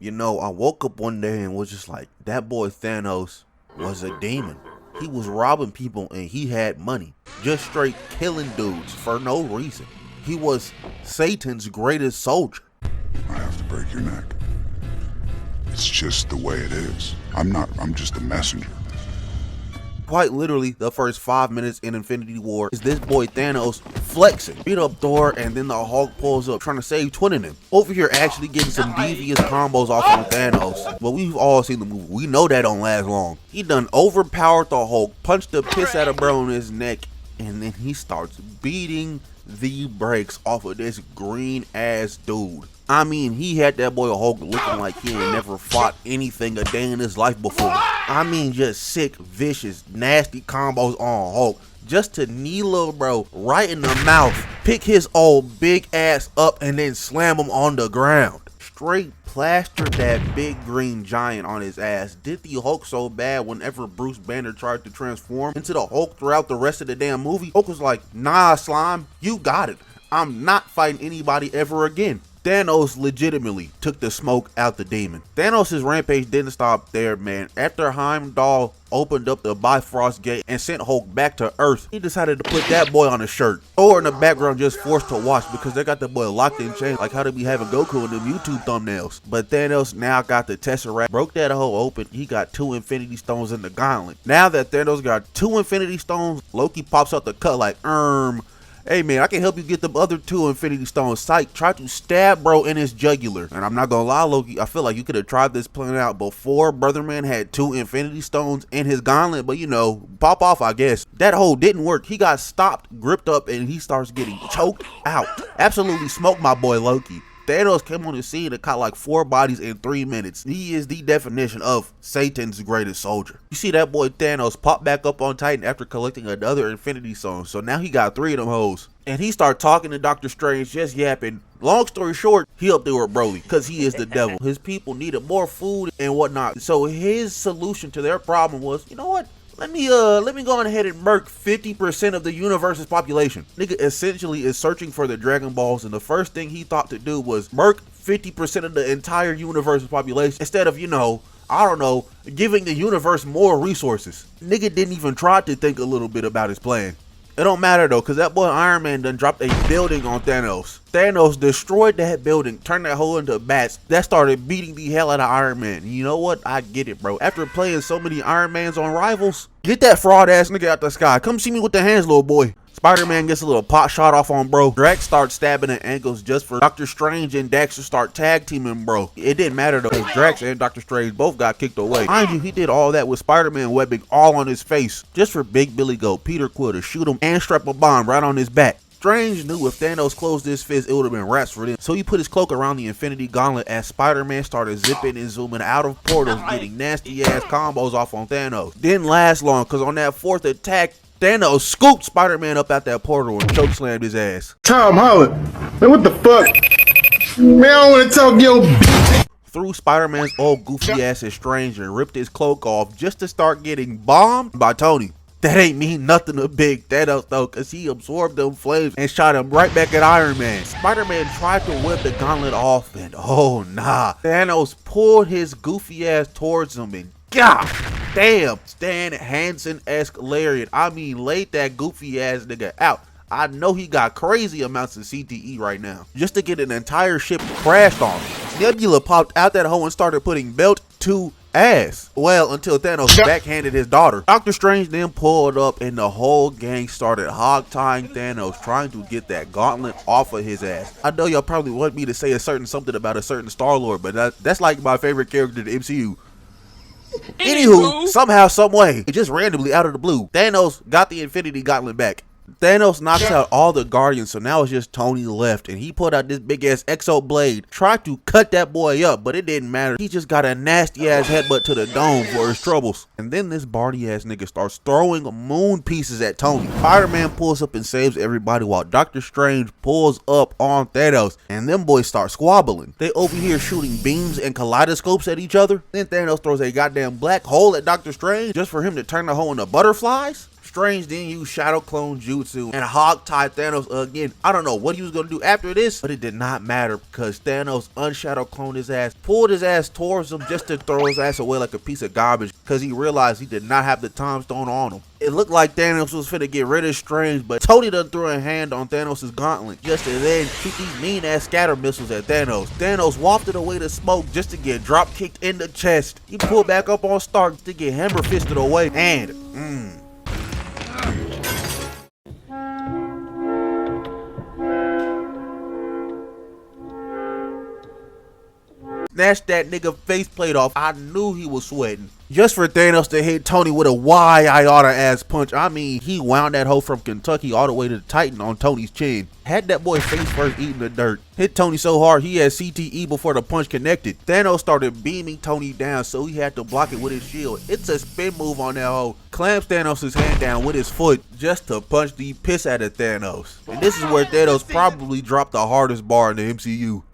You know, I woke up one day and was just like, that boy Thanos was a demon. He was robbing people and he had money. Just straight killing dudes for no reason. He was Satan's greatest soldier. I have to break your neck. It's just the way it is. I'm just a messenger. Quite literally, the first 5 minutes in Infinity War is this boy Thanos flexing, beat up Thor, and then the Hulk pulls up trying to save twinning him. Over here actually getting some devious combos off on Thanos. Well, we've all seen the movie. We know that don't last long. He done overpowered the Hulk, punched the piss out of bro on his neck, and then he starts beating the brakes off of this green ass dude. I mean, he had that boy Hulk looking like he ain't never fought anything a day in his life before. I mean, just sick, vicious, nasty combos on Hulk. Just to knee little bro right in the mouth, pick his old big ass up and then slam him on the ground. Straight plastered that big green giant on his ass. Did the Hulk so bad whenever Bruce Banner tried to transform into the Hulk throughout the rest of the damn movie, Hulk was like, nah slime, you got it. I'm not fighting anybody ever again. Thanos legitimately took the smoke out the demon. Thanos' rampage didn't stop there, man. After Heimdall opened up the Bifrost gate and sent Hulk back to Earth, he decided to put that boy on a shirt. Thor in the background just forced to watch because they got the boy locked in chains like how they be having Goku in them YouTube thumbnails. But Thanos now got the Tesseract, broke that hole open. He got 2 Infinity Stones in the gauntlet. Now that Thanos got 2 Infinity Stones, Loki pops out the cut like, hey man, I can help you get the other 2 Infinity Stones. Psych, try to stab bro in his jugular. And I'm not gonna lie, Loki, I feel like you could have tried this plan out before Brother Man had 2 Infinity Stones in his gauntlet, but you know, pop off I guess. That hole didn't work. He got stopped, gripped up, and he starts getting choked out. Absolutely smoked my boy Loki. Thanos came on the scene and caught like 4 bodies in 3 minutes. He is the definition of Satan's greatest soldier. You see that boy Thanos pop back up on Titan after collecting another Infinity Stone. So now he got 3 of them hoes. And he started talking to Doctor Strange, just yapping. Long story short, he up there with Broly because he is the devil. His people needed more food and whatnot. So his solution to their problem was, you know what? Let me go on ahead and murk 50% of the universe's population. Nigga essentially is searching for the Dragon Balls, and the first thing he thought to do was murk 50% of the entire universe's population instead of, you know, I don't know, giving the universe more resources. Nigga didn't even try to think a little bit about his plan. It don't matter though, cause that boy Iron Man done dropped a building on Thanos. Thanos destroyed that building, turned that hole into bats. That started beating the hell out of Iron Man. You know what? I get it, bro. After playing so many Iron Mans on Rivals, get that fraud ass nigga out the sky. Come see me with the hands, little boy. Spider-Man gets a little pot shot off on bro. Drax starts stabbing at ankles just for Doctor Strange and Dax to start tag teaming bro. It didn't matter though, because Drax and Doctor Strange both got kicked away. Mind you, he did all that with Spider-Man webbing all on his face just for Big Billy Goat Peter Quill to shoot him and strap a bomb right on his back. Strange knew if Thanos closed his fist, it would have been raps for them. So he put his cloak around the Infinity Gauntlet as Spider-Man started zipping and zooming out of portals, getting nasty ass combos off on Thanos. Didn't last long, because on that 4th attack, Thanos scooped Spider-Man up out that portal and chokeslammed his ass. Tom Holland, man, what the fuck? Man, I don't want to talk yo bitch. Threw Spider-Man's old goofy ass at Strange and ripped his cloak off just to start getting bombed by Tony. That ain't mean nothing to Big Thanos though, cause he absorbed them flames and shot him right back at Iron Man. Spider-Man tried to whip the gauntlet off and oh nah. Thanos pulled his goofy ass towards him and God damn, Stan Hansen-esque lariat. I mean, laid that goofy ass nigga out. I know he got crazy amounts of CTE right now just to get an entire ship crashed on him. Nebula popped out that hole and started putting belt to ass. Well, until Thanos backhanded his daughter. Doctor Strange then pulled up and the whole gang started hog-tying Thanos, trying to get that gauntlet off of his ass. I know y'all probably want me to say a certain something about a certain Star-Lord, but that's like my favorite character in the MCU. Anywho, somehow, some way, just randomly out of the blue, Thanos got the Infinity Gauntlet back. Thanos knocks out all the Guardians, so now it's just Tony left, and he pulled out this big ass Exo blade, tried to cut that boy up, but it didn't matter. He just got a nasty ass headbutt to the dome for his troubles. And then this Barney ass nigga starts throwing moon pieces at Tony. Spider-Man pulls up and saves everybody while Doctor Strange pulls up on Thanos, and them boys start squabbling. They over here shooting beams and kaleidoscopes at each other. Then Thanos throws a goddamn black hole at Doctor Strange just for him to turn the hole into butterflies. Strange then used Shadow Clone Jutsu and hog-tied Thanos again. I don't know what he was gonna do after this, but it did not matter because Thanos unshadow cloned his ass, pulled his ass towards him just to throw his ass away like a piece of garbage because he realized he did not have the time stone on him. It looked like Thanos was finna get rid of Strange, but Tony done threw a hand on Thanos' gauntlet just to then shoot these mean-ass scatter missiles at Thanos. Thanos wafted away the smoke just to get drop-kicked in the chest. He pulled back up on Stark to get hammer-fisted away, and snatched that nigga faceplate off. I knew he was sweating. Just for Thanos to hit Tony with a wide iota ass punch. I mean, he wound that hoe from Kentucky all the way to the Titan on Tony's chin. Had that boy face first eating the dirt. Hit Tony so hard he had CTE before the punch connected. Thanos started beaming Tony down, so he had to block it with his shield. It's a spin move on that hoe. Clamps Thanos' hand down with his foot just to punch the piss out of Thanos. And this is where Thanos probably dropped the hardest bar in the MCU.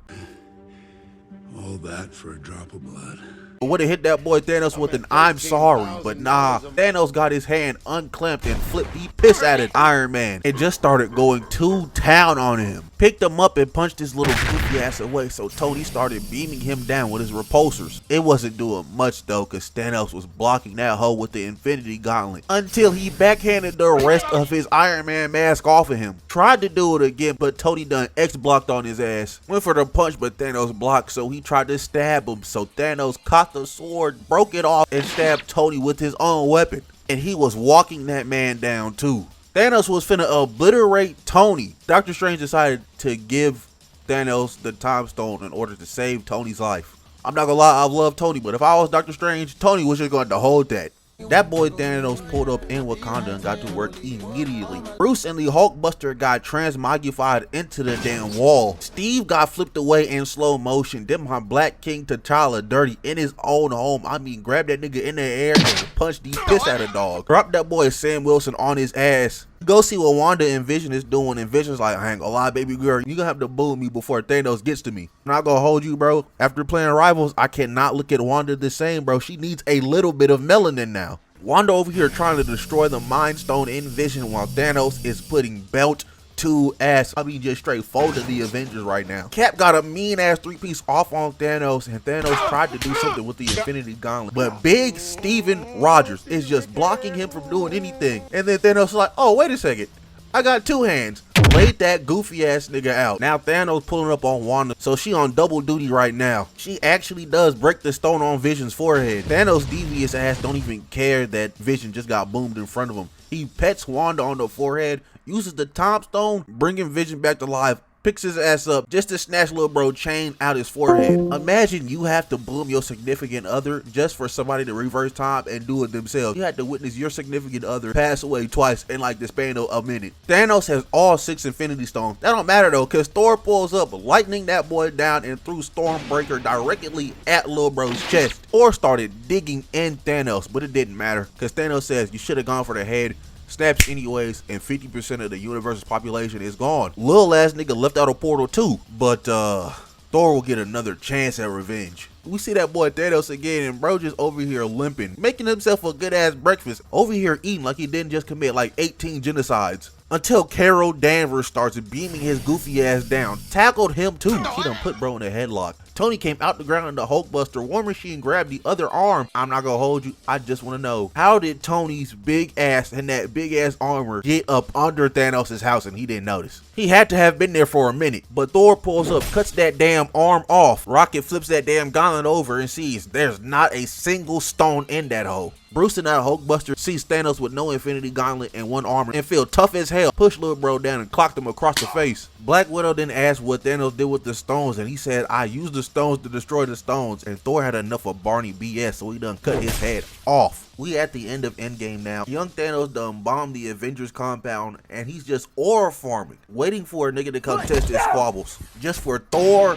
All that for a drop of blood. Would have hit that boy Thanos with an I'm sorry, but nah. Thanos got his hand unclamped and flipped the piss out of Iron Man and just started going to town on him. Picked him up and punched his little goofy ass away, so Tony started beaming him down with his repulsors. It wasn't doing much though, cause Thanos was blocking that hoe with the Infinity Gauntlet until he backhanded the rest of his Iron Man mask off of him. Tried to do it again, but Tony done X-blocked on his ass. Went for the punch, but Thanos blocked, so he tried to stab him. So Thanos caught the sword, broke it off, and stabbed Tony with his own weapon. And he was walking that man down too. Thanos was finna obliterate Tony. Doctor Strange decided to give Thanos the time stone in order to save Tony's life. I'm not gonna lie, I love Tony, but if I was Doctor Strange, Tony was just going to hold that. That boy Thanos pulled up in Wakanda and got to work immediately. Bruce and the Hulkbuster got transmogrified into the damn wall. Steve got flipped away in slow motion. Then my Black King T'Challa dirty in his own home. I mean, grabbed that nigga in the air and punched the piss out of dog. Dropped that boy Sam Wilson on his ass. Go see what Wanda and Vision is doing, and Vision's like, I ain't gonna lie, baby girl, you gonna have to boo me before Thanos gets to me. I'm not gonna hold you, bro. After playing Rivals, I cannot look at Wanda the same, bro. She needs a little bit of melanin now. Wanda over here trying to destroy the Mind Stone in Vision while Thanos is putting belt to ass. I mean, just straight folded the Avengers right now. Cap got a mean ass 3-piece off on Thanos, and Thanos tried to do something with the Infinity Gauntlet, but big Steven Rogers is just blocking him from doing anything. And then Thanos is like, oh, wait a second, I got two hands. Laid that goofy ass nigga out. Now Thanos pulling up on Wanda, so she on double duty right now. She actually does break the stone on Vision's forehead. Thanos' devious ass don't even care that Vision just got boomed in front of him. He pets Wanda on the forehead, uses the time stone, bringing Vision back to life, picks his ass up just to snatch little bro chain out his forehead. Imagine you have to boom your significant other just for somebody to reverse time and do it themselves. You had to witness your significant other pass away twice in like the span of a minute. Thanos has all 6 Infinity Stones. That don't matter though, cause Thor pulls up, lightning that boy down and threw Stormbreaker directly at little bro's chest. Thor started digging in Thanos, but it didn't matter, cause Thanos says you should have gone for the head. Snaps anyways, and 50% of the universe's population is gone. Lil ass nigga left out a portal too, but Thor will get another chance at revenge. We see that boy Thanos again, and bro just over here limping, making himself a good ass breakfast, over here eating like he didn't just commit like 18 genocides. Until Carol Danvers starts beaming his goofy ass down, tackled him too. She done put bro in a headlock. Tony came out the ground in the Hulkbuster. War Machine grabbed the other arm. I'm not gonna hold you. I just want to know, how did Tony's big ass and that big ass armor get up under Thanos' house and he didn't notice? He had to have been there for a minute. But Thor pulls up, cuts that damn arm off. Rocket flips that damn gauntlet over and sees there's not a single stone in that hole. Bruce and that Hulkbuster sees Thanos with no Infinity Gauntlet and one armor and feel tough as hell. Push little bro down and clocked him across the face. Black Widow then asked what Thanos did with the stones, and he said, I used the stones to destroy the stones. And Thor had enough of Barney BS, so he done cut his head off. We at the end of Endgame now. Young Thanos done bombed the Avengers compound, and he's just aura farming, waiting for a nigga to come test his squabbles. Just for Thor,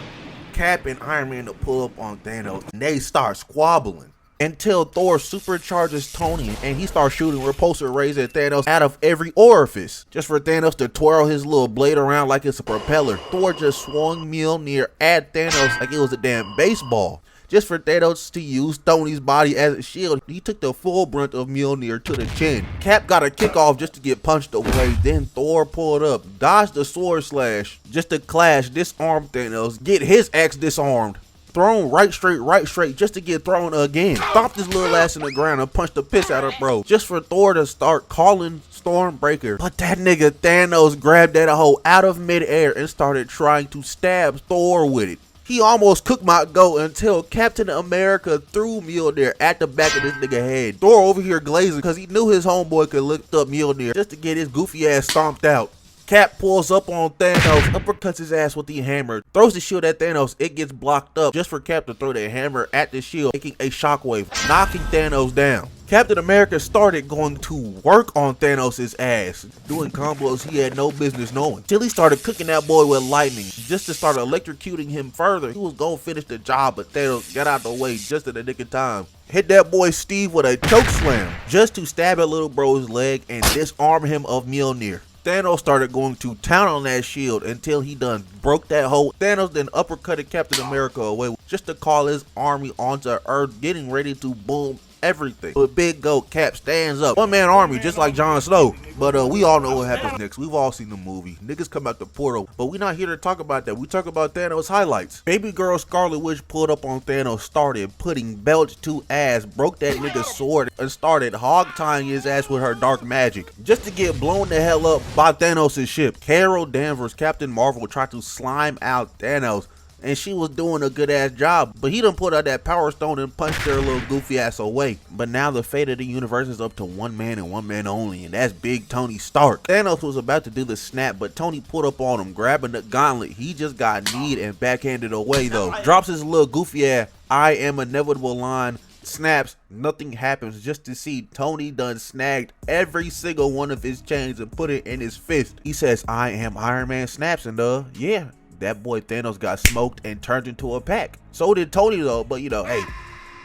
Cap, and Iron Man to pull up on Thanos, and they start squabbling. Until Thor supercharges Tony and he starts shooting repulsor rays at Thanos out of every orifice, just for Thanos to twirl his little blade around like it's a propeller. Thor just swung Mjolnir at Thanos like it was a damn baseball. just for Thanos to use Tony's body as a shield. He took the full brunt of Mjolnir to the chin. Cap got a kickoff just to get punched away. Then Thor pulled up, dodged the sword slash just to clash, disarm Thanos, get his axe disarmed. Thrown right straight, just to get thrown again. Stomped his little ass in the ground and punched the piss out of bro, just for Thor to start calling Stormbreaker. But that nigga Thanos grabbed that hoe out of midair and started trying to stab Thor with it. He almost cooked my goat until Captain America threw Mjolnir at the back of this nigga head. Thor over here glazing because he knew his homeboy could lift up Mjolnir just to get his goofy ass stomped out. Cap pulls up on Thanos, uppercuts his ass with the hammer, throws the shield at Thanos. It gets blocked up just for Cap to throw the hammer at the shield, making a shockwave, knocking Thanos down. Captain America started going to work on Thanos' ass, doing combos he had no business knowing, till he started cooking that boy with lightning, just to start electrocuting him further. He was gonna finish the job, but Thanos got out the way just in the nick of time. Hit that boy Steve with a choke slam, just to stab at little bro's leg and disarm him of Mjolnir. Thanos started going to town on that shield until he done broke that hole. Thanos then uppercutted Captain America away just to call his army onto Earth, getting ready to boom everything. But big goat Cap stands up. One-man army, just like Jon Snow. But we all know what happens next. We've all seen the movie. Niggas come out the portal. But we not here to talk about that. We talk about Thanos highlights. Baby girl Scarlet Witch pulled up on Thanos, started putting belt to ass, broke that nigga's sword, and started hog-tying his ass with her dark magic, just to get blown the hell up by Thanos' ship. Carol Danvers, Captain Marvel, tried to slime out Thanos, and she was doing a good ass job, but he done put out that power stone and punched her little goofy ass away. But now the fate of the universe is up to one man and one man only, and that's Big Tony Stark. Thanos was about to do the snap, but Tony pulled up on him, grabbing the gauntlet. He just got kneed and backhanded away though. Drops his little goofy ass "I am inevitable" line, snaps, nothing happens, just to see Tony done snagged every single one of his chains and put it in his fist. He says "I am Iron Man," snaps, and yeah, that boy Thanos got smoked and turned into a pack. So did Tony though, but you know, hey,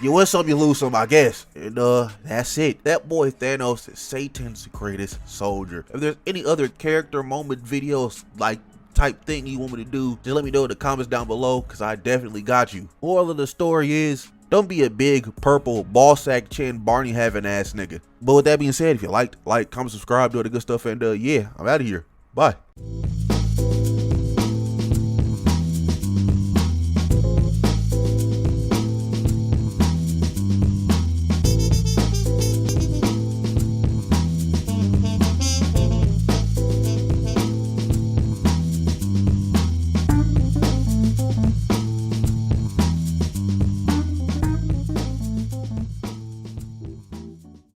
you win some, you lose some, I guess. And that's it. That boy Thanos is Satan's greatest soldier. If there's any other character moment videos like type thing you want me to do, just let me know in the comments down below, because I definitely got you. Moral of the story is, don't be a big purple ball sack chin Barney having ass nigga. But with that being said, if you liked, like, comment, subscribe, do all the good stuff, and yeah, I'm out of here. Bye.